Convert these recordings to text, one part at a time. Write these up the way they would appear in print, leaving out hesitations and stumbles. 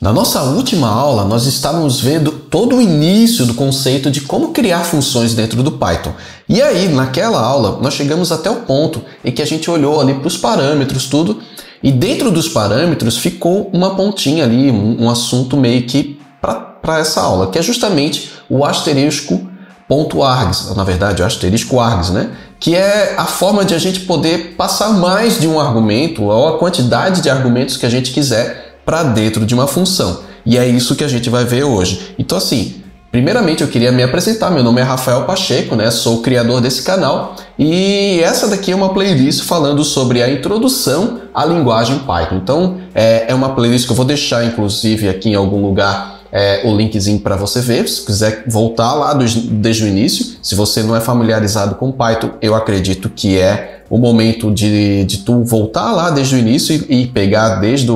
Na nossa última aula, nós estávamos vendo todo o início do conceito de como criar funções dentro do Python. E aí, naquela aula, nós chegamos até o ponto em que a gente olhou ali para os parâmetros, tudo, e dentro dos parâmetros ficou uma pontinha ali, um assunto meio que para essa aula, que é justamente o asterisco.args, na verdade, o asterisco args, né? Que é a forma de a gente poder passar mais de um argumento ou a quantidade de argumentos que a gente quiser para dentro de uma função. E é isso que a gente vai ver hoje. Então, assim, primeiramente eu queria me apresentar. Meu nome é Rafael Pacheco, né? Sou o criador desse canal e essa daqui é uma playlist falando sobre a introdução à linguagem Python. Então, é uma playlist que eu vou deixar, inclusive, aqui em algum lugar o linkzinho para você ver, se quiser voltar lá desde o início. Se você não é familiarizado com Python, eu acredito que é o momento de tu voltar lá desde o início e pegar desde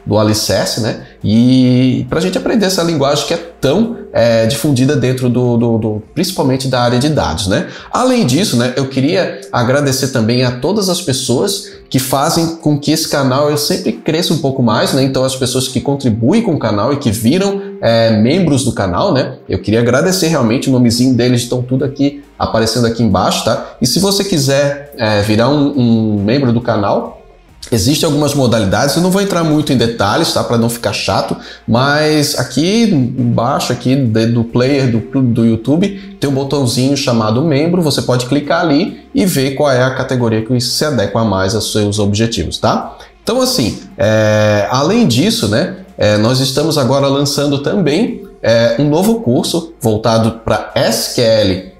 do alicerce, né? E para a gente aprender essa linguagem que é tão difundida dentro principalmente da área de dados, né? Além disso, né, eu queria agradecer também a todas as pessoas que fazem com que esse canal eu sempre cresça um pouco mais, né? Então as pessoas que contribuem com o canal e que viram membros do canal, né? Eu queria agradecer realmente, o nomezinho deles estão tudo aqui aparecendo aqui embaixo, tá? E se você quiser virar um membro do canal, existem algumas modalidades, eu não vou entrar muito em detalhes, tá? Para não ficar chato, mas aqui embaixo aqui do player do YouTube tem um botãozinho chamado membro, você pode clicar ali e ver qual é a categoria que se adequa mais aos seus objetivos, tá? Então assim, além disso, né, nós estamos agora lançando também um novo curso voltado para SQL,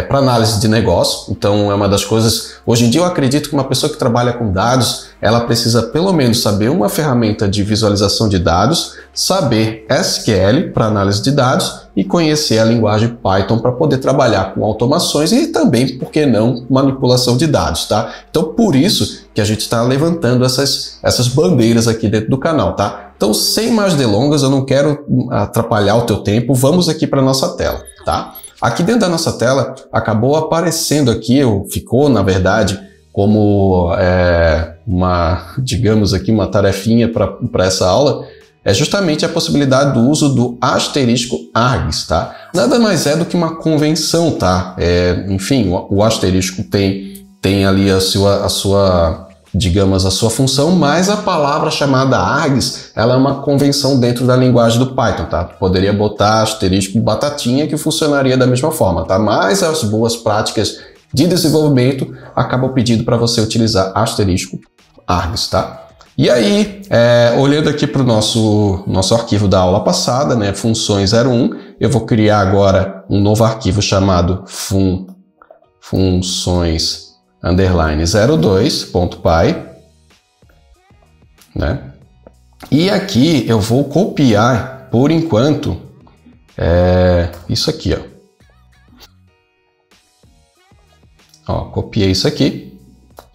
para análise de negócio. Então é uma das coisas, hoje em dia eu acredito que uma pessoa que trabalha com dados, ela precisa pelo menos saber uma ferramenta de visualização de dados, saber SQL para análise de dados e conhecer a linguagem Python para poder trabalhar com automações e também, por que não, manipulação de dados, tá? Então por isso que a gente está levantando essas bandeiras aqui dentro do canal, tá? Então sem mais delongas, eu não quero atrapalhar o teu tempo, vamos aqui para nossa tela, tá? Aqui dentro da nossa tela acabou aparecendo aqui, ficou na verdade como digamos aqui, uma tarefinha para essa aula, é justamente a possibilidade do uso do asterisco args, tá? Nada mais é do que uma convenção, tá? Enfim, o asterisco tem ali a sua digamos, a sua função, mas a palavra chamada args, ela é uma convenção dentro da linguagem do Python, tá? Poderia botar asterisco batatinha que funcionaria da mesma forma, tá? Mas as boas práticas de desenvolvimento acabam pedindo para você utilizar asterisco args, tá? E aí, olhando aqui para o nosso arquivo da aula passada, né, funções 01, eu vou criar agora um novo arquivo chamado funções _02.py, né? E aqui eu vou copiar, por enquanto, isso aqui, ó. Copiei isso aqui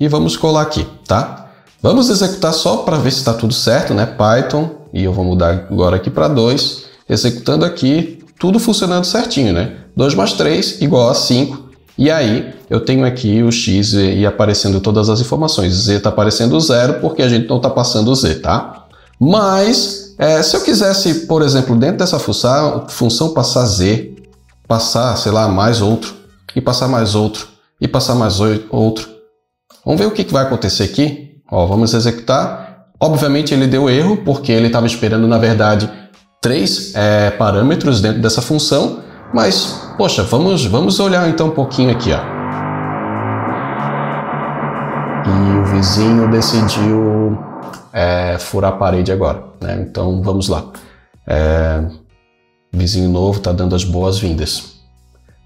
e vamos colar aqui, tá? Vamos executar só para ver se está tudo certo, né? Python, e eu vou mudar agora aqui para 2, executando aqui, tudo funcionando certinho, né? 2 mais 3 igual a 5. E aí, eu tenho aqui o x e aparecendo todas as informações. Z está aparecendo 0 porque a gente não está passando o Z, tá? Mas, se eu quisesse, por exemplo, dentro dessa função passar Z, passar, sei lá, mais outro, e passar mais outro, e passar mais outro. Vamos ver o que vai acontecer aqui? Ó, vamos executar. Obviamente ele deu erro, porque ele estava esperando, na verdade, 3 parâmetros dentro dessa função. Mas, poxa, vamos olhar então um pouquinho aqui, ó. E o vizinho decidiu furar a parede agora, né? Então, vamos lá. Vizinho novo está dando as boas-vindas.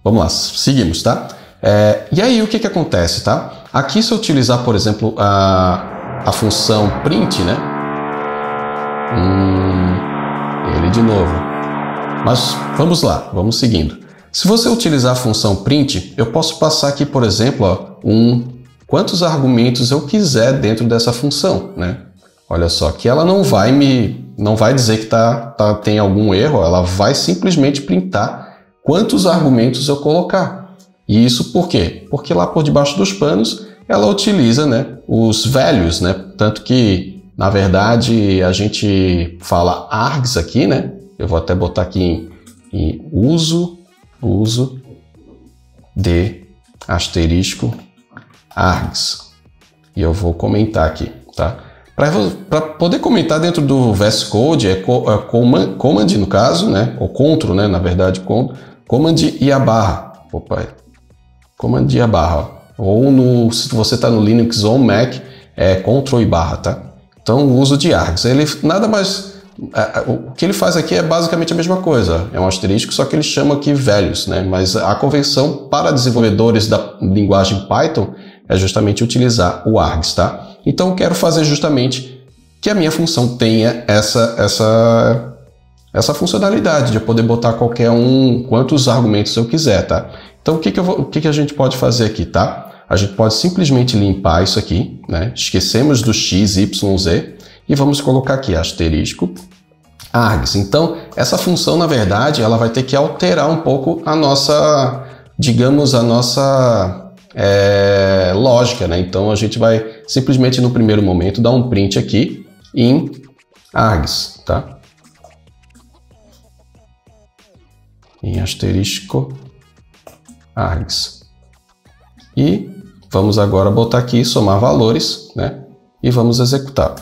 Vamos lá, seguimos, tá? E aí, o que acontece, tá? Aqui, se eu utilizar, por exemplo, a função print, né? Ele de novo. Mas vamos lá, vamos seguindo. Se você utilizar a função print, eu posso passar aqui, por exemplo, ó, quantos argumentos eu quiser dentro dessa função, né? Olha só, que ela não vai dizer que tem algum erro, ela vai simplesmente printar quantos argumentos eu colocar. E isso por quê? Porque lá por debaixo dos panos ela utiliza, né, os values, né? Tanto que na verdade, a gente fala args aqui, né? Eu vou até botar aqui em uso de asterisco args. E eu vou comentar aqui, tá? Para poder comentar dentro do VS Code, command no caso, né? Ou Ctrl, né? Na verdade, command e a barra. Opa, command e a barra. Ou se você está no Linux ou Mac, é Ctrl e barra, tá? Então, o uso de args. Ele nada mais... O que ele faz aqui é basicamente a mesma coisa. É um asterisco, só que ele chama aqui values, né? Mas a convenção para desenvolvedores da linguagem Python é justamente utilizar o args, tá? Então, eu quero fazer justamente que a minha função tenha essa funcionalidade de eu poder botar quantos argumentos eu quiser, tá? Então, o que a gente pode fazer aqui, tá? A gente pode simplesmente limpar isso aqui, né? Esquecemos do x, y, z e vamos colocar aqui asterisco args. Então, essa função, na verdade, ela vai ter que alterar um pouco a nossa, digamos, lógica, né? Então, a gente vai simplesmente, no primeiro momento, dar um print aqui em args, tá? Em asterisco args. E vamos agora botar aqui, somar valores, né? E vamos executar.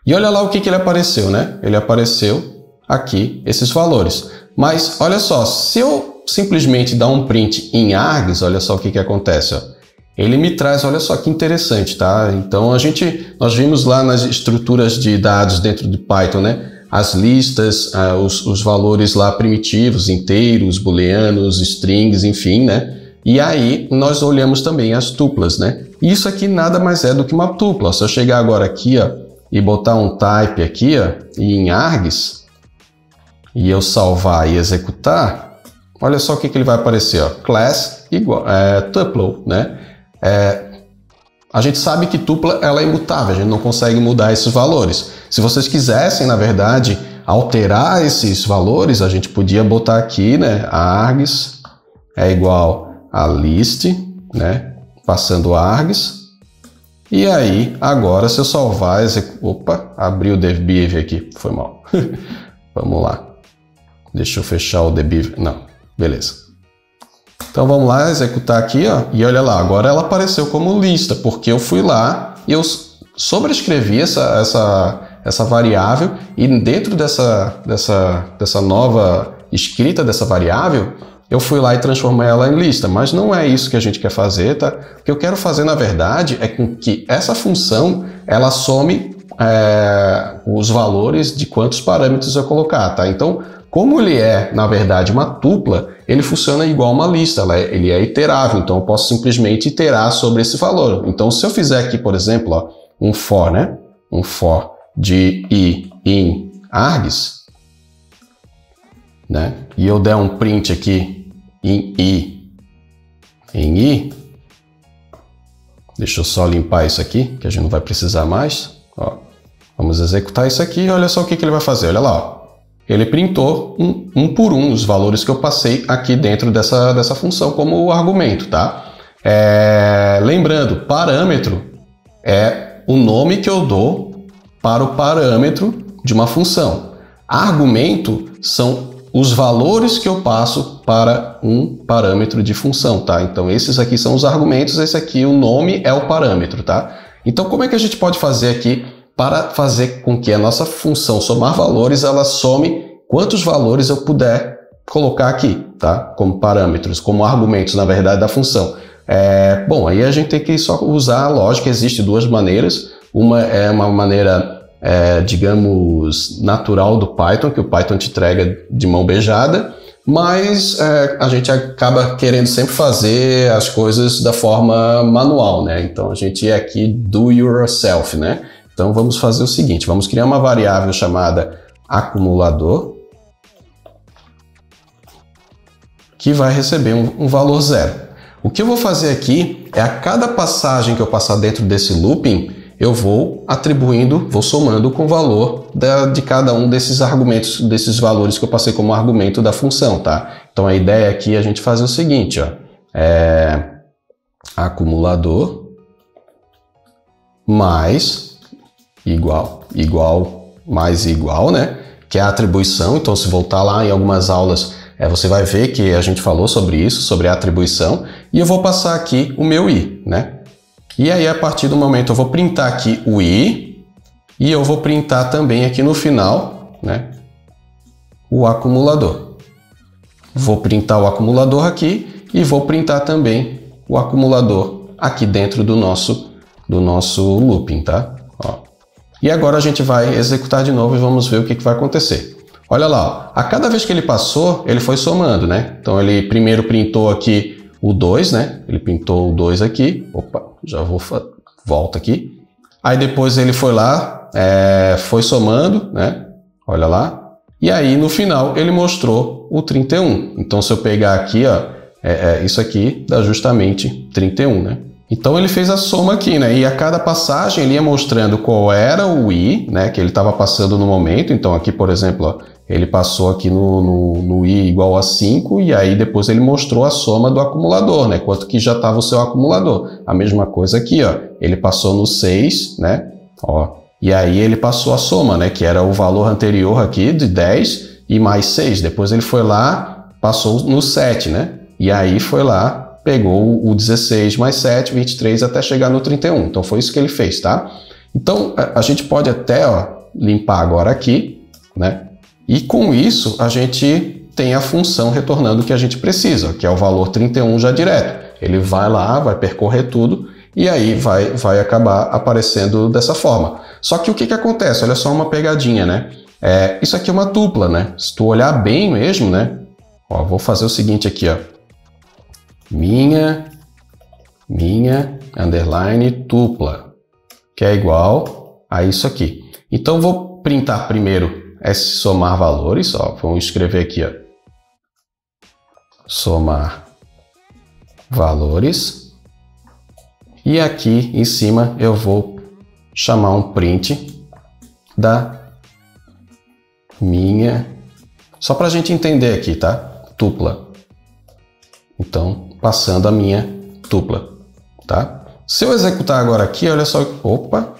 E olha lá o que ele apareceu, né? Ele apareceu aqui, esses valores. Mas, olha só, se eu simplesmente dar um print em args, olha só o que acontece, ó. Ele me traz, olha só que interessante, tá? Então, nós vimos lá nas estruturas de dados dentro de Python, né? As listas, os valores lá primitivos, inteiros, booleanos, strings, enfim, né? E aí, nós olhamos também as tuplas, né? Isso aqui nada mais é do que uma tupla. Se eu chegar agora aqui, ó, e botar um type aqui, ó, e em args, e eu salvar e executar, olha só o que ele vai aparecer, ó, class igual, tuple, né? A gente sabe que tupla ela é imutável, a gente não consegue mudar esses valores. Se vocês quisessem, na verdade, alterar esses valores, a gente podia botar aqui, né, args é igual a list, né, passando args. E aí, agora, se eu salvar, opa, abri o debug aqui, foi mal. Vamos lá. Deixa eu fechar o debug. Não, beleza. Então vamos lá, executar aqui, ó, e olha lá, agora ela apareceu como lista, porque eu fui lá e eu sobrescrevi essa variável e dentro dessa nova escrita dessa variável, eu fui lá e transformei ela em lista, mas não é isso que a gente quer fazer, tá? O que eu quero fazer, na verdade, é com que essa função, ela some os valores de quantos parâmetros eu colocar, tá? Então, como ele é, na verdade, uma tupla, ele funciona igual uma lista, ele é iterável, então eu posso simplesmente iterar sobre esse valor. Então, se eu fizer aqui, por exemplo, ó, um for, né? Um for de i em args, né? E eu der um print aqui em i, deixa eu só limpar isso aqui, que a gente não vai precisar mais. Ó, vamos executar isso aqui e olha só o que ele vai fazer, olha lá. Ó. Ele printou um por um os valores que eu passei aqui dentro dessa função como argumento, tá? Lembrando, parâmetro é o nome que eu dou para o parâmetro de uma função. Argumento são os valores que eu passo para um parâmetro de função, tá? Então, esses aqui são os argumentos, esse aqui, o nome é o parâmetro, tá? Então, como é que a gente pode fazer aqui para fazer com que a nossa função somar valores, ela some quantos valores eu puder colocar aqui, tá? Como parâmetros, como argumentos, na verdade, da função. Bom, aí a gente tem que só usar a lógica, existem duas maneiras. Uma é uma maneira digamos, natural do Python, que o Python te entrega de mão beijada, mas a gente acaba querendo sempre fazer as coisas da forma manual, né? Então a gente é aqui do yourself, né? Então vamos fazer o seguinte, vamos criar uma variável chamada acumulador, que vai receber um valor 0. O que eu vou fazer aqui é a cada passagem que eu passar dentro desse looping, eu vou atribuindo, vou somando com o valor de cada um desses argumentos, desses valores que eu passei como argumento da função, tá? Então a ideia aqui é a gente fazer o seguinte, ó, acumulador mais igual, igual, mais igual, né? Que é a atribuição. Então, se voltar lá em algumas aulas, você vai ver que a gente falou sobre isso, sobre a atribuição. E eu vou passar aqui o meu i, né? E aí, a partir do momento, eu vou printar aqui o i e eu vou printar também aqui no final, né? O acumulador. Vou printar o acumulador aqui e vou printar também o acumulador aqui dentro do nosso looping, tá? Ó. E agora a gente vai executar de novo e vamos ver o que vai acontecer. Olha lá, ó. A cada vez que ele passou, ele foi somando, né? Então ele primeiro printou aqui o 2, né? Ele printou o 2 aqui. Opa, já volta aqui. Aí depois ele foi lá, foi somando, né? Olha lá. E aí no final ele mostrou o 31. Então se eu pegar aqui, ó, isso aqui dá justamente 31, né? Então ele fez a soma aqui, né? E a cada passagem ele ia mostrando qual era o i, né? Que ele estava passando no momento. Então aqui, por exemplo, ó, ele passou aqui no i igual a 5 e aí depois ele mostrou a soma do acumulador, né? Quanto que já estava o seu acumulador. A mesma coisa aqui, ó. Ele passou no 6, né? Ó. E aí ele passou a soma, né? Que era o valor anterior aqui de 10 e mais 6. Depois ele foi lá, passou no 7, né? E aí foi lá, pegou o 16 mais 7, 23, até chegar no 31. Então foi isso que ele fez, tá? Então a gente pode até, ó, limpar agora aqui, né? E com isso a gente tem a função retornando o que a gente precisa, que é o valor 31 já direto. Ele vai lá, vai percorrer tudo e aí vai acabar aparecendo dessa forma. Só que o que acontece? Olha só uma pegadinha, né? Isso aqui é uma tupla, né? Se tu olhar bem mesmo, né? Ó, vou fazer o seguinte aqui, ó. Minha, underline, tupla, que é igual a isso aqui. Então, vou printar primeiro esse somar valores, ó, vamos escrever aqui, ó, somar valores, e aqui em cima eu vou chamar um print da minha, só para a gente entender aqui, tá? Tupla. Então, passando a minha tupla, tá? Se eu executar agora aqui, olha só, opa,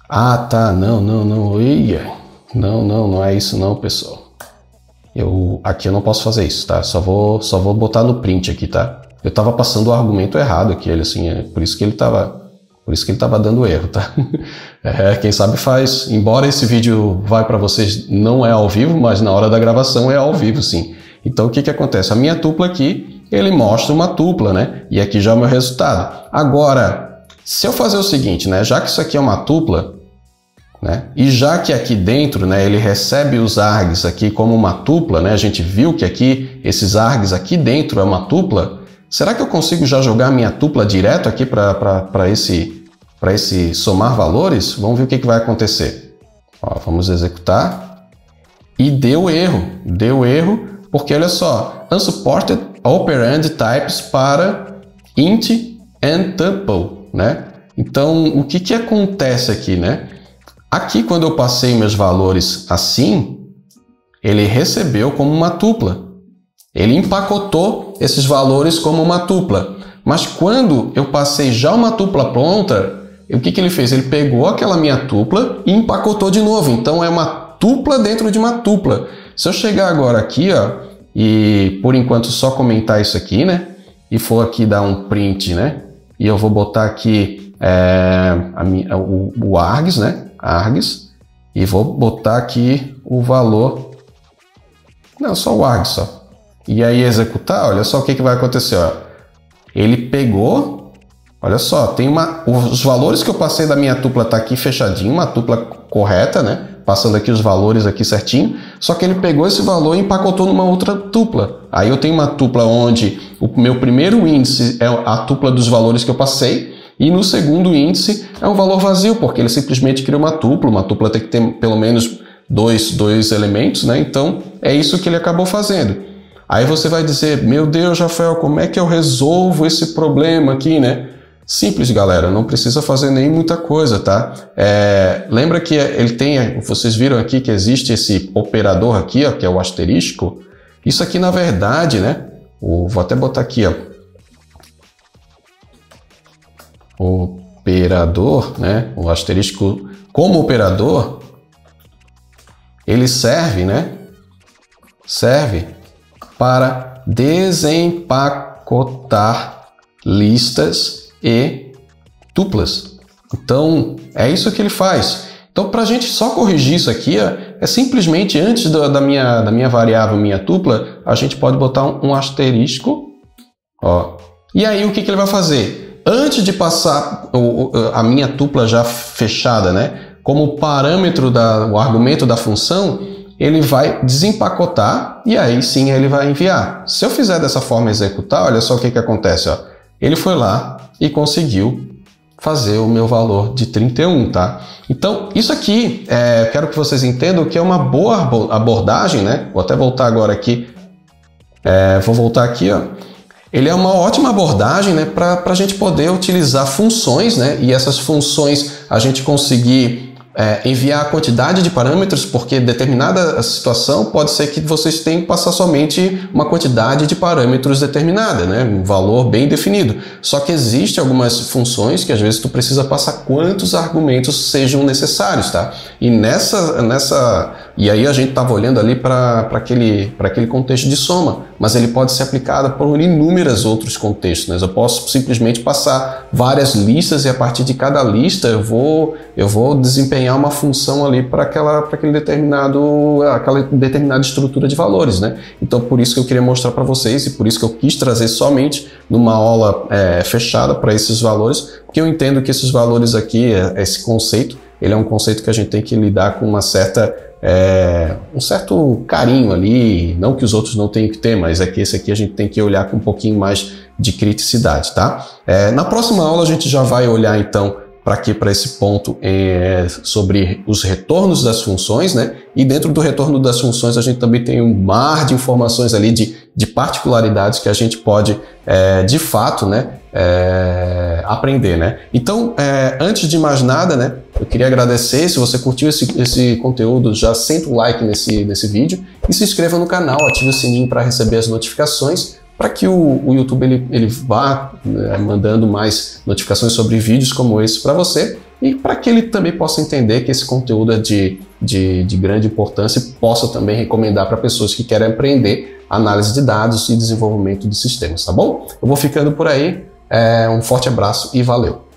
ah, tá, não, ia, não é isso não, pessoal. Aqui eu não posso fazer isso, tá? Só vou botar no print aqui, tá? Eu tava passando o argumento errado aqui, ele assim, por isso que ele tava dando erro, tá? Quem sabe faz. Embora esse vídeo vai para vocês não é ao vivo, mas na hora da gravação é ao vivo, sim. Então o que acontece? A minha tupla aqui, ele mostra uma tupla, né? E aqui já é o meu resultado. Agora, se eu fazer o seguinte, né? Já que isso aqui é uma tupla, né? E já que aqui dentro, né, ele recebe os args aqui como uma tupla, né? A gente viu que aqui, esses args aqui dentro é uma tupla. Será que eu consigo já jogar minha tupla direto aqui para esse somar valores? Vamos ver o que vai acontecer. Ó, vamos executar. E deu erro, porque olha só, unsupported operand types para int and tuple, né? Então, o que acontece aqui, né? Aqui, quando eu passei meus valores assim, ele recebeu como uma tupla. Ele empacotou esses valores como uma tupla. Mas quando eu passei já uma tupla pronta, o que ele fez? Ele pegou aquela minha tupla e empacotou de novo. Então é uma tupla dentro de uma tupla. Se eu chegar agora aqui, ó, e por enquanto só comentar isso aqui, né? E for aqui dar um print, né? E eu vou botar aqui o args, né? Args. E vou botar aqui o valor. Não, só o args, só. E aí executar, olha só o que vai acontecer, ó. Ele pegou, olha só, tem os valores que eu passei da minha tupla tá aqui fechadinho, uma tupla correta, né? Passando aqui os valores aqui certinho, só que ele pegou esse valor e empacotou numa outra tupla. Aí eu tenho uma tupla onde o meu primeiro índice é a tupla dos valores que eu passei, e no segundo índice é um valor vazio, porque ele simplesmente criou uma tupla tem que ter pelo menos dois elementos, né? Então é isso que ele acabou fazendo. Aí você vai dizer, meu Deus, Rafael, como é que eu resolvo esse problema aqui, né? Simples, galera, não precisa fazer nem muita coisa, tá? Lembra que ele tem, vocês viram aqui que existe esse operador aqui, ó, que é o asterisco? Isso aqui, na verdade, né? vou até botar aqui, ó, operador, né? O asterisco como operador, ele serve, né? Serve para desempacotar listas e tuplas. Então, é isso que ele faz. Então, para a gente só corrigir isso aqui, é simplesmente antes da minha variável, minha tupla, a gente pode botar um asterisco, ó. E aí, o que ele vai fazer? Antes de passar a minha tupla já fechada, né, como parâmetro o argumento da função, ele vai desempacotar e aí sim ele vai enviar. Se eu fizer dessa forma executar, olha só o que acontece, ó. Ele foi lá e conseguiu fazer o meu valor de 31, tá? Então, isso aqui, quero que vocês entendam que é uma boa abordagem, né? Vou até voltar agora aqui. Vou voltar aqui, ó. Ele é uma ótima abordagem, né, para a gente poder utilizar funções, né? E essas funções a gente conseguir enviar a quantidade de parâmetros, porque determinada situação pode ser que vocês tenham que passar somente uma quantidade de parâmetros determinada, né? Um valor bem definido. Só que existe algumas funções que às vezes tu precisa passar quantos argumentos sejam necessários, tá? E e aí a gente estava olhando ali para aquele contexto de soma, mas ele pode ser aplicado por inúmeros outros contextos, né? Eu posso simplesmente passar várias listas e a partir de cada lista eu vou desempenhar uma função ali para aquela determinada estrutura de valores, né? Então, por isso que eu queria mostrar para vocês e por isso que eu quis trazer somente numa aula fechada para esses valores, porque eu entendo que esses valores aqui, esse conceito, ele é um conceito que a gente tem que lidar com um certo carinho ali, não que os outros não tenham que ter, mas é que esse aqui a gente tem que olhar com um pouquinho mais de criticidade, tá? Na próxima aula a gente já vai olhar então para esse ponto sobre os retornos das funções, né? E dentro do retorno das funções a gente também tem um mar de informações ali de particularidades que a gente pode, de fato, né, aprender, né? Então, antes de mais nada, né, eu queria agradecer. Se você curtiu esse conteúdo, já senta o like nesse vídeo e se inscreva no canal, ative o sininho para receber as notificações, para que o YouTube ele vá mandando mais notificações sobre vídeos como esse para você e para que ele também possa entender que esse conteúdo é de grande importância e possa também recomendar para pessoas que querem aprender análise de dados e desenvolvimento de sistemas, tá bom? Eu vou ficando por aí, um forte abraço e valeu!